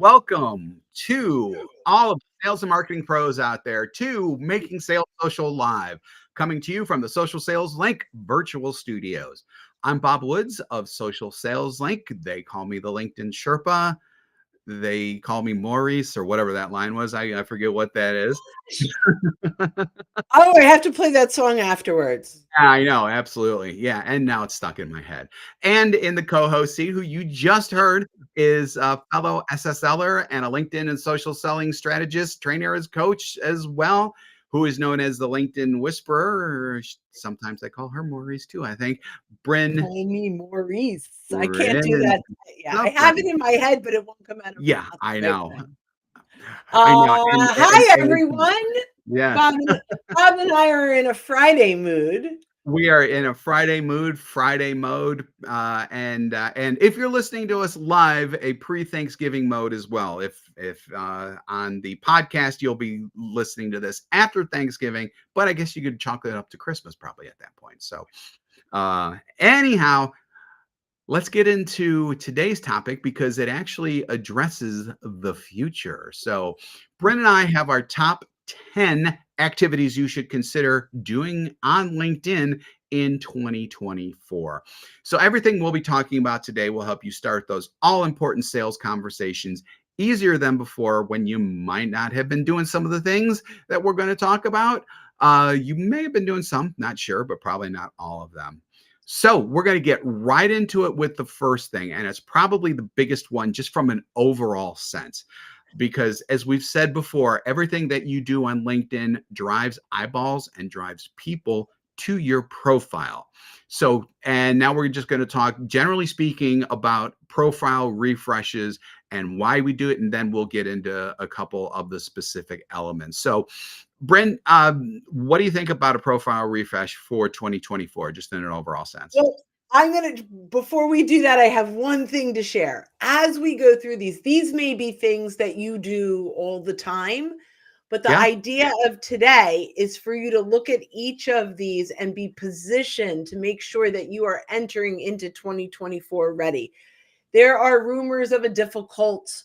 welcome to all of the sales and marketing pros out there to Making Sales Social Live, coming to you from the Social Sales Link virtual studios. I'm Bob Woods of Social Sales Link. They call me the LinkedIn Sherpa. They call me Maurice or whatever that line was. I forget what that is. Oh, I have to play that song afterwards. I know, absolutely. Yeah, and now it's stuck in my head. And in the co-host seat, who you just heard, is a fellow SSLer and a LinkedIn and social selling strategist, trainer as coach as well, who is known as the LinkedIn Whisperer. Or sometimes I call her Maurice too, I think. Bryn. Call me Maurice. I Bryn. can't do that. Yeah, I have it in my head, but it won't come out of my mouth. I know. I know. Hi, everyone. Yeah. Bob and I are in a Friday mood. We are in a Friday mood, Friday mode, and if you're listening to us live, a pre-Thanksgiving mode as well. If on the podcast, you'll be listening to this after Thanksgiving, but I guess you could chalk it up to Christmas probably at that point. So anyhow, let's get into today's topic because it actually addresses the future. So Bryn and I have our top 10 activities you should consider doing on LinkedIn in 2024. So everything we'll be talking about today will help you start those all-important sales conversations easier than before when you might not have been doing some of the things that we're going to talk about. You may have been doing some, not sure, but probably not all of them. So we're going to get right into it with the first thing, and it's probably the biggest one just from an overall sense. Because as we've said before, everything that you do on LinkedIn drives eyeballs and drives people to your profile. So, and now we're just going to talk, generally speaking, about profile refreshes and why we do it. And then we'll get into a couple of the specific elements. So, Bryn, what do you think about a profile refresh for 2024, just in an overall sense? Well, before we do that, I have one thing to share. As we go through these may be things that you do all the time, but the idea of today is for you to look at each of these and be positioned to make sure that you are entering into 2024 ready. There are rumors of a difficult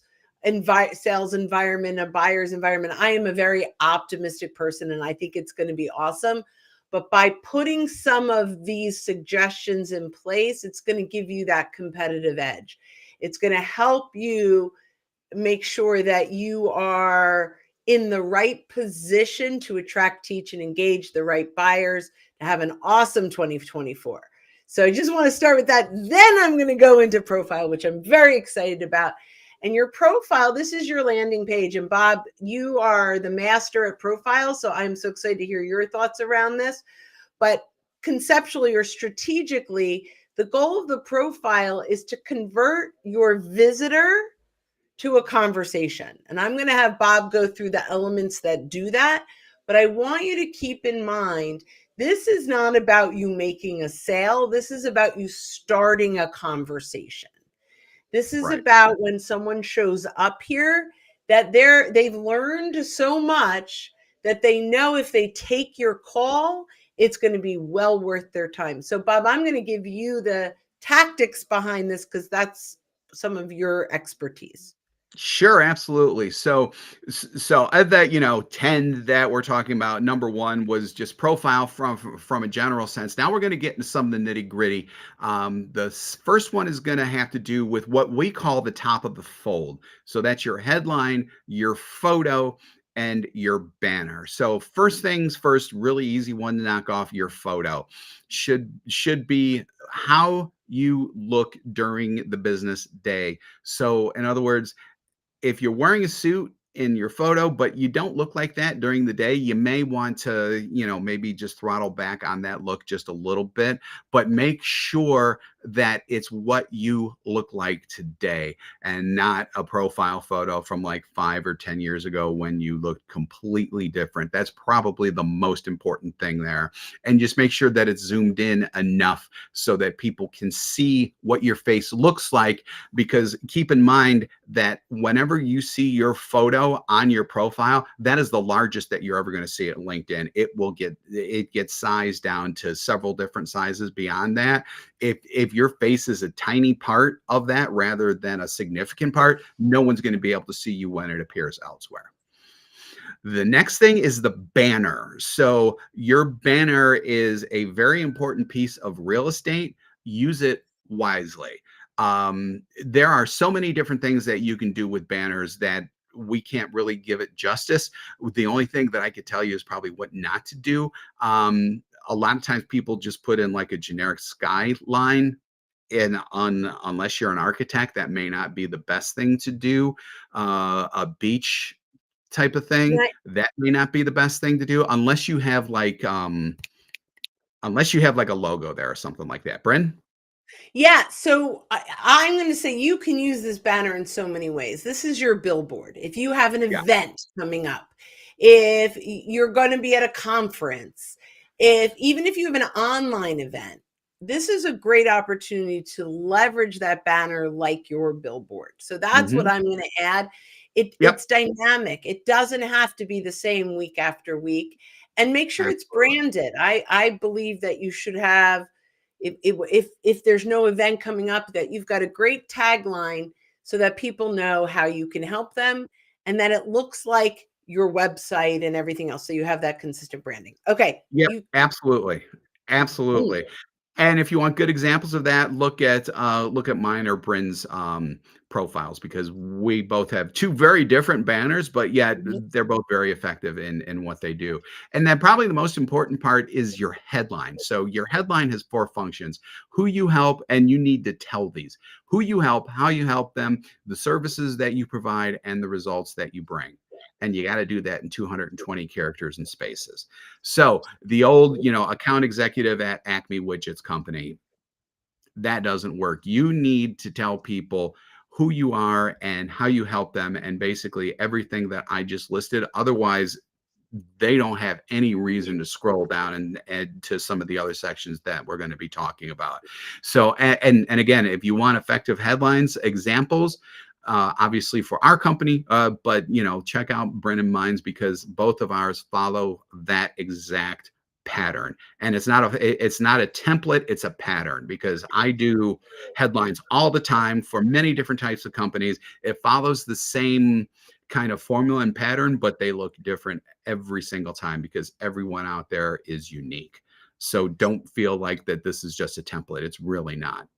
sales environment, a buyer's environment. I am a very optimistic person, and I think it's going to be awesome. But by putting some of these suggestions in place, it's going to give you that competitive edge. It's going to help you make sure that you are in the right position to attract, teach, and engage the right buyers to have an awesome 2024. So I just want to start with that. Then I'm going to go into profile, which I'm very excited about. And your profile, this is your landing page. And Bob, you are the master at profile. So I'm so excited to hear your thoughts around this. But conceptually or strategically, the goal of the profile is to convert your visitor to a conversation. And I'm going to have Bob go through the elements that do that. But I want you to keep in mind, this is not about you making a sale. This is about you starting a conversation. This is about when someone shows up here that they've learned so much that they know if they take your call, it's going to be well worth their time. So Bob, I'm going to give you the tactics behind this because that's some of your expertise. Sure, absolutely. So of that, 10 that we're talking about, number one was just profile from a general sense. Now we're going to get into some of the nitty gritty. The first one is going to have to do with what we call the top of the fold. So that's your headline, your photo, and your banner. So first things first, really easy one to knock off, your photo should be how you look during the business day. So in other words, if you're wearing a suit in your photo, but you don't look like that during the day, you may want to, maybe just throttle back on that look just a little bit, but make sure that it's what you look like today and not a profile photo from like 5 or 10 years ago when you looked completely different. That's probably the most important thing there. And just make sure that it's zoomed in enough so that people can see what your face looks like, because keep in mind that whenever you see your photo on your profile, that is the largest that you're ever going to see at LinkedIn. It gets sized down to several different sizes beyond that. If if your face is a tiny part of that rather than a significant part, no one's going to be able to see you when it appears elsewhere. The next thing is the banner. So your banner is a very important piece of real estate. Use it wisely. There are so many different things that you can do with banners that we can't really give it justice. The only thing that I could tell you is probably what not to do. A lot of times people just put in like a generic skyline, and unless you're an architect, that may not be the best thing to do. A beach type of thing, that may not be the best thing to do unless you have like a logo there or something like that. Bryn? Yeah, so I'm going to say you can use this banner in so many ways. This is your billboard. If you have an Yeah. event coming up, if you're going to be at a conference, even if you have an online event, this is a great opportunity to leverage that banner like your billboard. So that's what I'm going to add. It's dynamic. It doesn't have to be the same week after week. And make sure it's branded. I believe that you should have, if there's no event coming up, that you've got a great tagline so that people know how you can help them and that it looks like your website and everything else. So you have that consistent branding. Okay. Yep, absolutely. Absolutely. And if you want good examples of that, look at mine or Bryn's profiles, because we both have two very different banners, but yet they're both very effective in what they do. And then probably the most important part is your headline. So your headline has 4 functions: who you help, and you need to tell these: who you help, how you help them, the services that you provide, and the results that you bring. And you got to do that in 220 characters and spaces. So the old, account executive at Acme Widgets Company, that doesn't work. You need to tell people who you are and how you help them, and basically everything that I just listed. Otherwise, they don't have any reason to scroll down and to some of the other sections that we're going to be talking about. So, and again, if you want effective headlines, examples, obviously for our company, but check out Bryn and mine's, because both of ours follow that exact pattern. And it's not a template, it's a pattern, because I do headlines all the time for many different types of companies. It follows the same kind of formula and pattern, but they look different every single time because everyone out there is unique. So don't feel like that this is just a template. It's really not.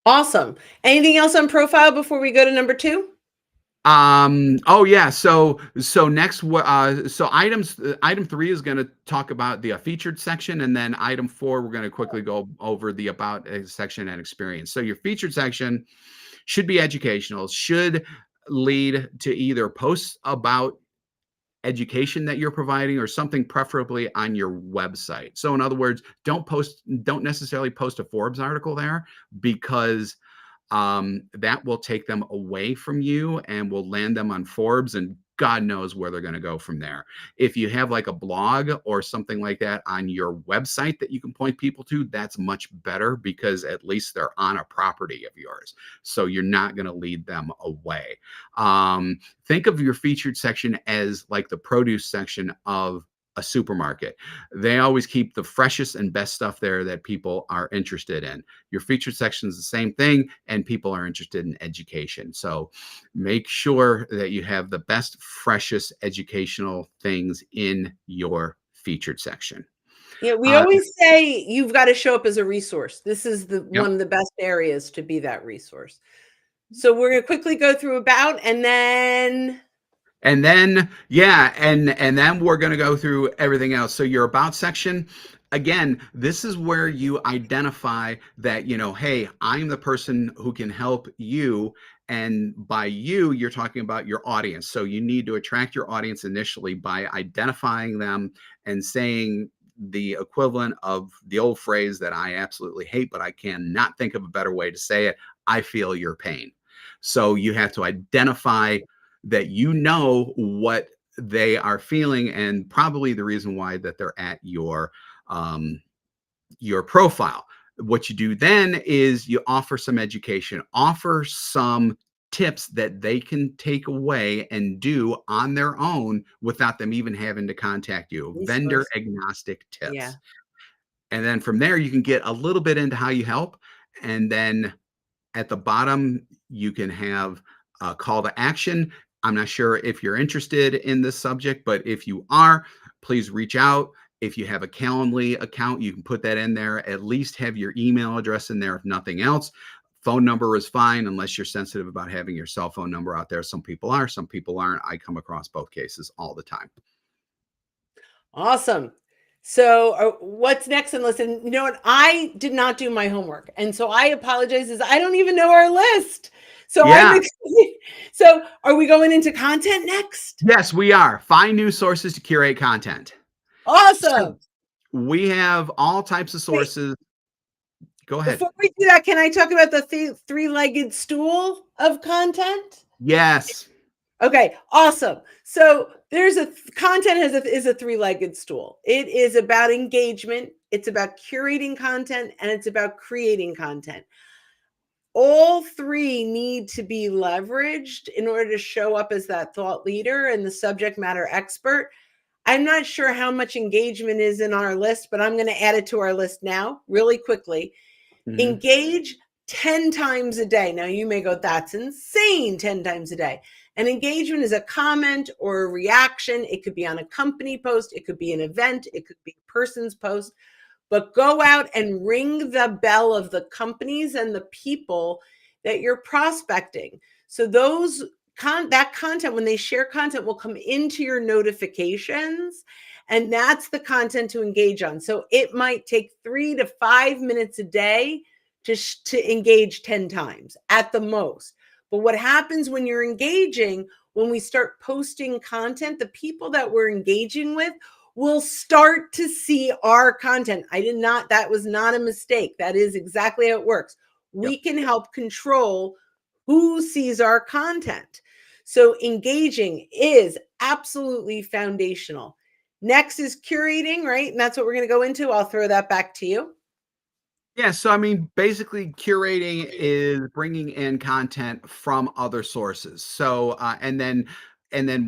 Awesome. Anything else on profile before we go to number 2? Oh yeah. So next, so item 3 is going to talk about the featured section, and then item 4, we're going to quickly go over the about section and experience. So your featured section should be educational, should lead to either posts about education that you're providing or something preferably on your website. So in other words, don't necessarily post a Forbes article there, because that will take them away from you and will land them on Forbes, and God knows where they're going to go from there. If you have like a blog or something like that on your website that you can point people to, that's much better, because at least they're on a property of yours. So you're not going to lead them away. Think of your featured section as like the produce section of a supermarket. They always keep the freshest and best stuff there that people are interested in. Your featured section is the same thing, and people are interested in education. So make sure that you have the best, freshest educational things in your featured section. Yeah, we always say you've got to show up as a resource. This is one of the best areas to be that resource. So we're going to quickly go through about, and then we're going to go through everything else. So your about section, again, this is where you identify that, hey, I'm the person who can help you. And by you, you're talking about your audience. So you need to attract your audience initially by identifying them and saying the equivalent of the old phrase that I absolutely hate, but I cannot think of a better way to say it: I feel your pain. So you have to identify that what they are feeling, and probably the reason why that they're at your profile. What you do then is you offer some education, offer some tips that they can take away and do on their own without them even having to contact you. Vendor agnostic tips. Yeah. And then from there, you can get a little bit into how you help. And then at the bottom, you can have a call to action. I'm not sure if you're interested in this subject, but if you are, please reach out. If you have a Calendly account, you can put that in there. At least have your email address in there, if nothing else. Phone number is fine unless you're sensitive about having your cell phone number out there. Some people are, some people aren't. I come across both cases all the time. Awesome. So what's next? And listen, you know what? I did not do my homework. And so I apologize, as I don't even know our list. So Yeah. So are we going into content next? Yes, we are. Find new sources to curate content. Awesome. So we have all types of sources. Wait, go ahead. Before we do that, can I talk about the three-legged stool of content? Yes. Okay, awesome. So there's content is a three-legged stool. It is about engagement, it's about curating content, and it's about creating content. All three need to be leveraged in order to show up as that thought leader and the subject matter expert. I'm not sure how much engagement is in our list, but I'm going to add it to our list now really quickly. Engage 10 times a day. Now you may go, that's insane, 10 times a day. And engagement is a comment or a reaction. It could be on a company post. It could be an event. It could be a person's post. But go out and ring the bell of the companies and the people that you're prospecting. So that content, when they share content, will come into your notifications. And that's the content to engage on. So it might take 3 to 5 minutes a day to engage 10 times at the most. But what happens when you're engaging, when we start posting content, the people that we're engaging with will start to see our content. That was not a mistake. That is exactly how it works. We can help control who sees our content. So engaging is absolutely foundational. Next is curating, right? And that's what we're going to go into. I'll throw that back to you. Yeah, so I mean, basically, curating is bringing in content from other sources. So, and then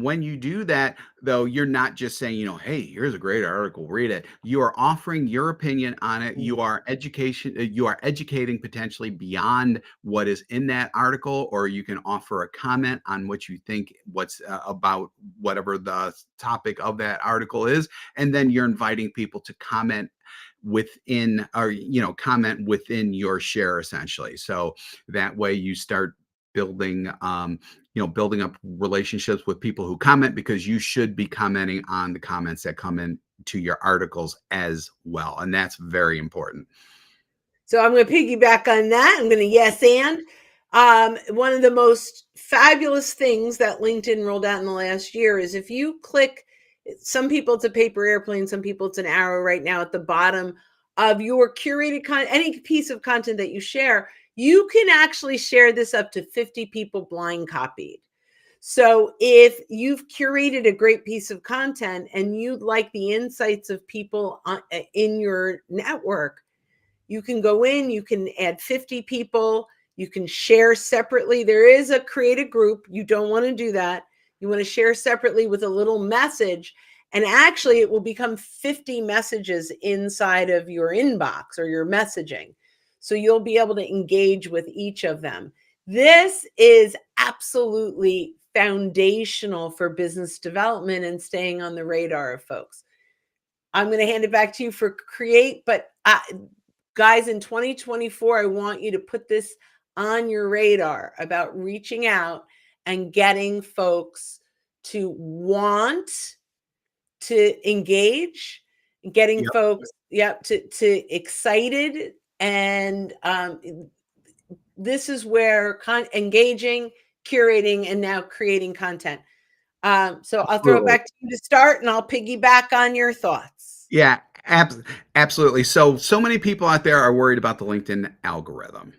when you do that, though, you're not just saying, hey, here's a great article, read it. You are offering your opinion on it. You are educating potentially beyond what is in that article, or you can offer a comment on what you think, what's about whatever the topic of that article is, and then you're inviting people to comment within, or comment within your share, essentially. So that way you start building building up relationships with people who comment, because you should be commenting on the comments that come in to your articles as well, and that's very important. So I'm going to piggyback on that. I'm going to yes and one of the most fabulous things that LinkedIn rolled out in the last year is if you click, some people it's a paper airplane, some people it's an arrow right now at the bottom of your curated content, any piece of content that you share, you can actually share this up to 50 people blind copied. So if you've curated a great piece of content and you'd like the insights of people in your network, you can go in, you can add 50 people, you can share separately. There is a create a group. You don't want to do that. You want to share separately with a little message. And actually, it will become 50 messages inside of your inbox or your messaging. So you'll be able to engage with each of them. This is absolutely foundational for business development and staying on the radar of folks. I'm going to hand it back to you for create, but guys, in 2024, I want you to put this on your radar about reaching out and getting folks to want to engage, getting folks, to excited. And this is where engaging, curating, and now creating content. So I'll throw it back to you to start, and I'll piggyback on your thoughts. Yeah, absolutely. So many people out there are worried about the LinkedIn algorithm.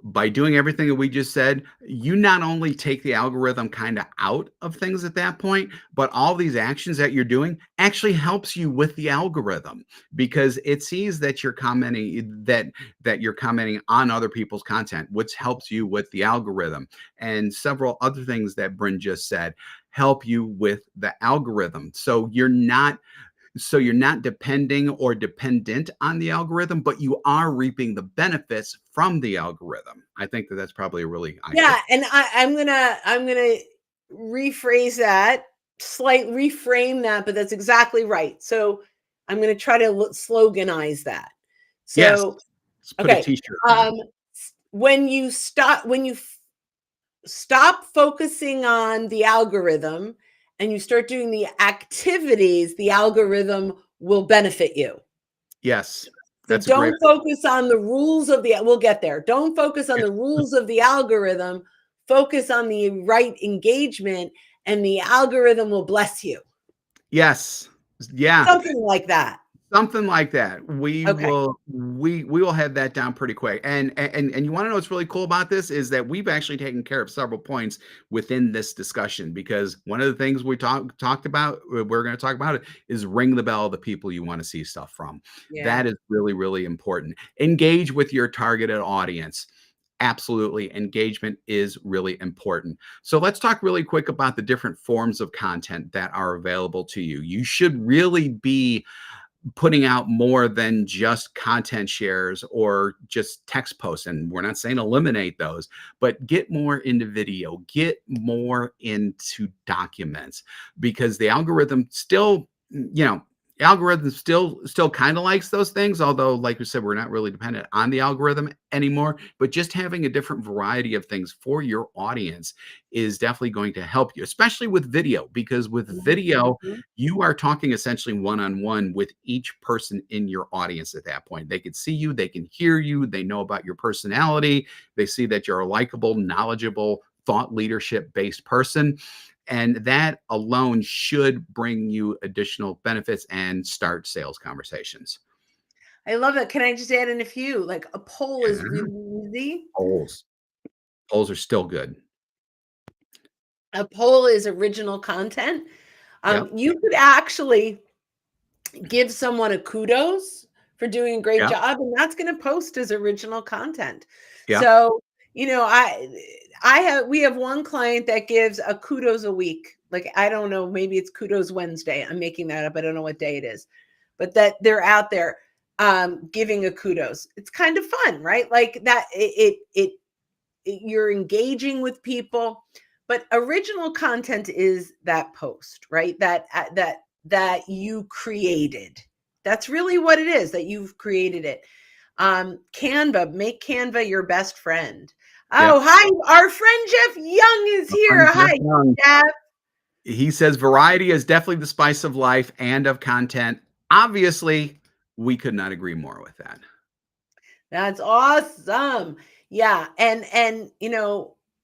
By doing everything that we just said, you not only take the algorithm kind of out of things at that point, but all these actions that you're doing actually helps you with the algorithm, because it sees that you're commenting, that you're commenting on other people's content, which helps you with the algorithm. And several other things that Bryn just said help you with the algorithm. So you're not So you're not depending or dependent on the algorithm, but you are reaping the benefits from the algorithm. I think that that's probably a really Yeah, and I'm gonna rephrase that, reframe that, but that's exactly right. So I'm gonna try to sloganize that. yes. So Let's put a okay, t-shirt on it. when you stop focusing on the algorithm and you start doing the activities, the algorithm will benefit you. Yes. So That's a great don't focus on the rules of the, we'll get there. Don't focus on the rules of the algorithm. Focus on the right engagement and the algorithm will bless you. Yes. Yeah. Something like that. Something like that. We Okay. will have that down pretty quick. And you want to know what's really cool about this is that we've actually taken care of several points within this discussion, because one of the things we talked about, we're going to talk about it, is ring the bell of the people you want to see stuff from. Yeah. That is really, really important. Engage with your targeted audience. Absolutely. Engagement is really important. So let's talk really quick about the different forms of content that are available to you. You should really be putting out more than just content shares or just text posts. And we're not saying eliminate those, but get more into video, get more into documents, because the algorithm still, algorithm still kind of likes those things, although like we said, we're not really dependent on the algorithm anymore. But just having a different variety of things for your audience is definitely going to help you, especially with video, because with video you are talking essentially one-on-one with each person in your audience. At that point, they can see you, they can hear you, they know about your personality, they see that you're a likable, knowledgeable, thought leadership based person. And that alone should bring you additional benefits and start sales conversations. I love it. Can I just add in a few? Like a poll is Yeah. really easy. Polls are still good. A poll is original content. Yep. You could actually give someone a kudos for doing a great Yep. job, and that's going to post as original content. Yep. So, we have one client that gives a kudos a week. Like, I don't know, maybe it's kudos Wednesday. I'm making that up. I don't know what day it is, but that they're out there giving a kudos. It's kind of fun, right? Like that you're engaging with people, but original content is that post, right? That you created. That's really what it is, that you've created it. Canva, make Canva your best friend. Oh, Yep. hi, our friend Jeff Young is here. Hi, Jeff. He says variety is definitely the spice of life and of content. Obviously, we could not agree more with that. That's awesome. Yeah. And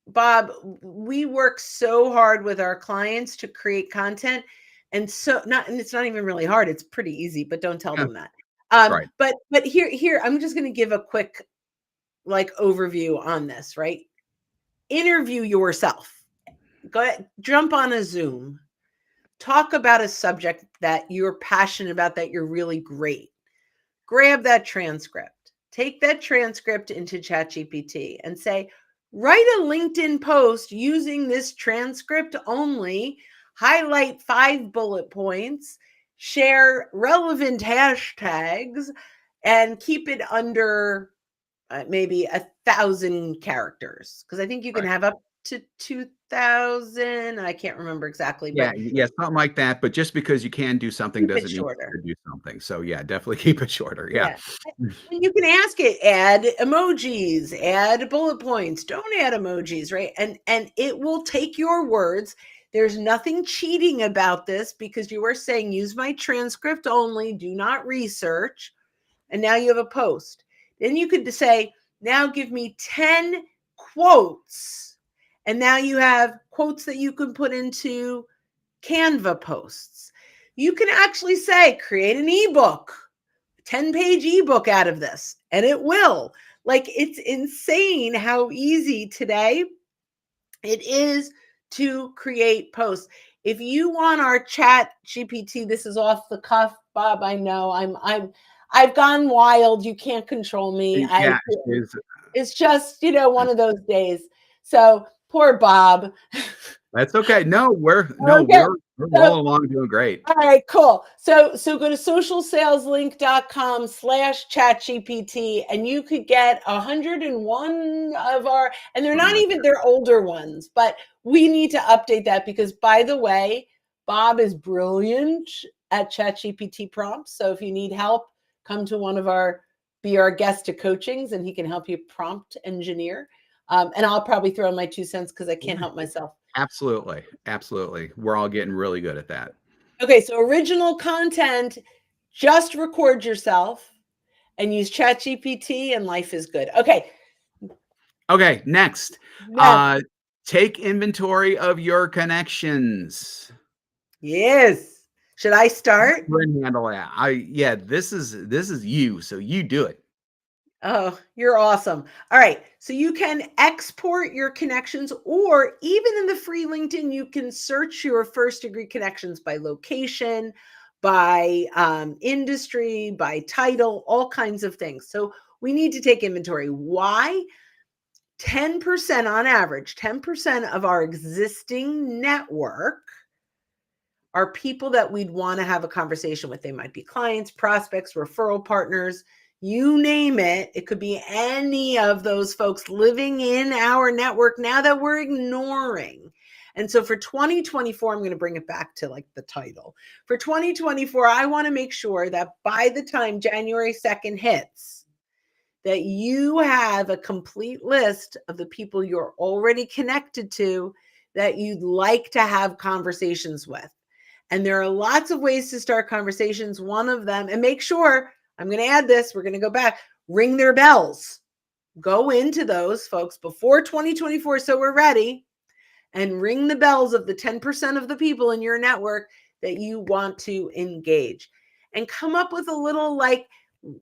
Bob, we work so hard with our clients to create content. And it's not even really hard. It's pretty easy, but don't tell them that. Right. But here, I'm just going to give a quick overview on this, right? Interview yourself. Go ahead, jump on a Zoom. Talk about a subject that you're passionate about, that you're really great. Grab that transcript. Take that transcript into ChatGPT and say, write a LinkedIn post using this transcript only, highlight 5 bullet points, share relevant hashtags, and keep it under maybe 1,000 characters. Because I think you can have up to 2,000. I can't remember exactly. Yeah, but yeah, something like that. But just because you can do something doesn't mean you can do something. So yeah, definitely keep it shorter. Yeah. And you can ask it, add emojis, add bullet points, don't add emojis, right? And it will take your words. There's nothing cheating about this, because you are saying use my transcript only, do not research. And now you have a post. Then you could say, now give me 10 quotes. And now you have quotes that you can put into Canva posts. You can actually say, create an ebook, 10-page ebook out of this, and it will. It's insane how easy today it is to create posts. If you want our Chat GPT, this is off the cuff, Bob. I know I've gone wild. You can't control me. Yeah, It's just, one of those days. So poor Bob. That's okay. No, we're Okay. rolling along doing great. All right, cool. So go to socialsaleslink.com/chatgpt and you could get 101 of our, and they're not even, they're older ones, but we need to update that because, by the way, Bob is brilliant at ChatGPT prompts. So if you need help, come to be our guest at coachings and he can help you prompt engineer. And I'll probably throw in my 2 cents because I can't help myself. Absolutely. We're all getting really good at that. Okay, so original content, just record yourself and use ChatGPT and life is good. Okay. Next. Take inventory of your connections. Yes. Should I start? Handle that. This is you, so you do it. Oh, you're awesome. All right. So you can export your connections, or even in the free LinkedIn, you can search your first degree connections by location, by industry, by title, all kinds of things. So we need to take inventory. Why? 10% on average, 10% of our existing network are people that we'd want to have a conversation with. They might be clients, prospects, referral partners, you name it. It could be any of those folks living in our network now that we're ignoring. And so for 2024, I'm going to bring it back to like the title. For 2024, I want to make sure that by the time January 2nd hits, that you have a complete list of the people you're already connected to that you'd like to have conversations with. And there are lots of ways to start conversations. One of them, and make sure, I'm going to add this, we're going to go back, ring their bells. Go into those folks before 2024 so we're ready, and ring the bells of the 10% of the people in your network that you want to engage. And come up with a little, like,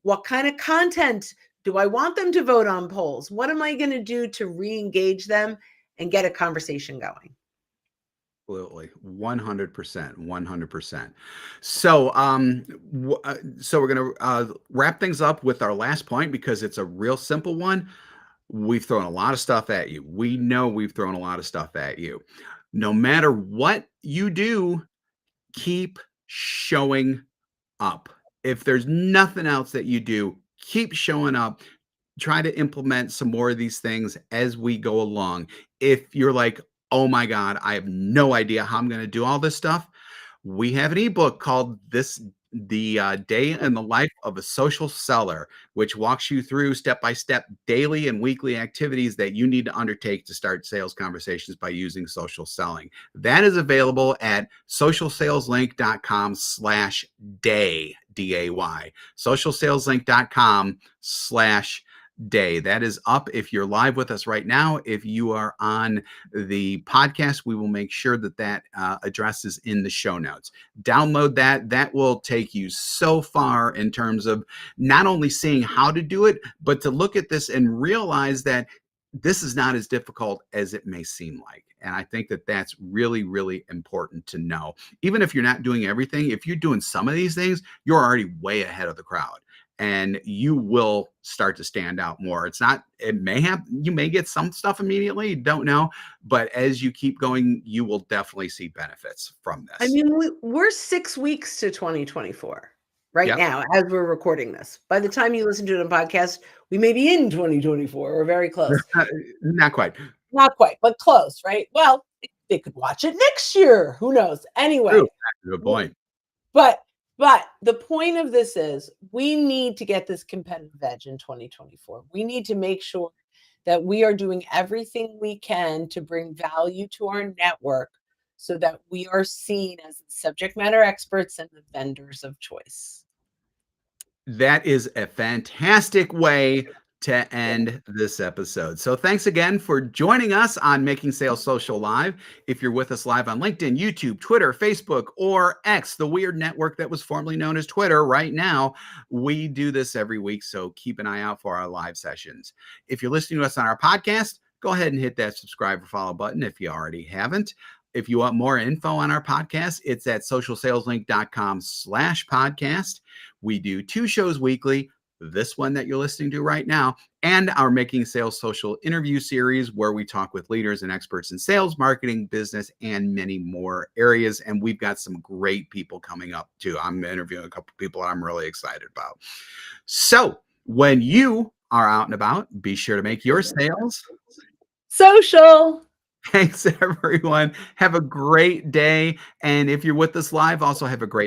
what kind of content do I want them to vote on polls? What am I going to do to re-engage them and get a conversation going? Absolutely. 100%. So, so we're going to wrap things up with our last point because it's a real simple one. We've thrown a lot of stuff at you. We know we've thrown a lot of stuff at you. No matter what you do, keep showing up. If there's nothing else that you do, keep showing up. Try to implement some more of these things as we go along. If you're like, oh my God, I have no idea how I'm going to do all this stuff, we have an ebook called The Day in the Life of a Social Seller, which walks you through step-by-step daily and weekly activities that you need to undertake to start sales conversations by using social selling. That is available at socialsaleslink.com/day, D-A-Y, socialsaleslink.com/day. That is up if you're live with us right now. If you are on the podcast, we will make sure that address is in the show notes. Download that. That will take you so far in terms of not only seeing how to do it, but to look at this and realize that this is not as difficult as it may seem like. And I think that that's really, really important to know. Even if you're not doing everything, if you're doing some of these things, you're already way ahead of the crowd. And you will start to stand out more. You may get some stuff immediately, don't know, but as you keep going, you will definitely see benefits from this. I mean, we're 6 weeks to 2024 right now as we're recording this. By the time you listen to it on podcast, we may be in 2024 or very close. Not quite, but close, right? Well, they could watch it next year. Who knows? Anyway, true. Good point. But the point of this is we need to get this competitive edge in 2024. We need to make sure that we are doing everything we can to bring value to our network so that we are seen as subject matter experts and the vendors of choice. That is a fantastic way to end this episode. So thanks again for joining us on Making Sales Social Live. If you're with us live on LinkedIn, YouTube, Twitter, Facebook, or X, the weird network that was formerly known as Twitter right now, we do this every week. So keep an eye out for our live sessions. If you're listening to us on our podcast, go ahead and hit that subscribe or follow button if you already haven't. If you want more info on our podcast, it's at socialsaleslink.com/podcast. We do 2 shows weekly. this one that you're listening to right now, and our Making Sales Social interview series, where we talk with leaders and experts in sales, marketing, business, and many more areas. And we've got some great people coming up too. I'm interviewing a couple people I'm really excited about. So when you are out and about, be sure to make your sales social. Thanks, everyone. Have a great day. And if you're with us live, also have a great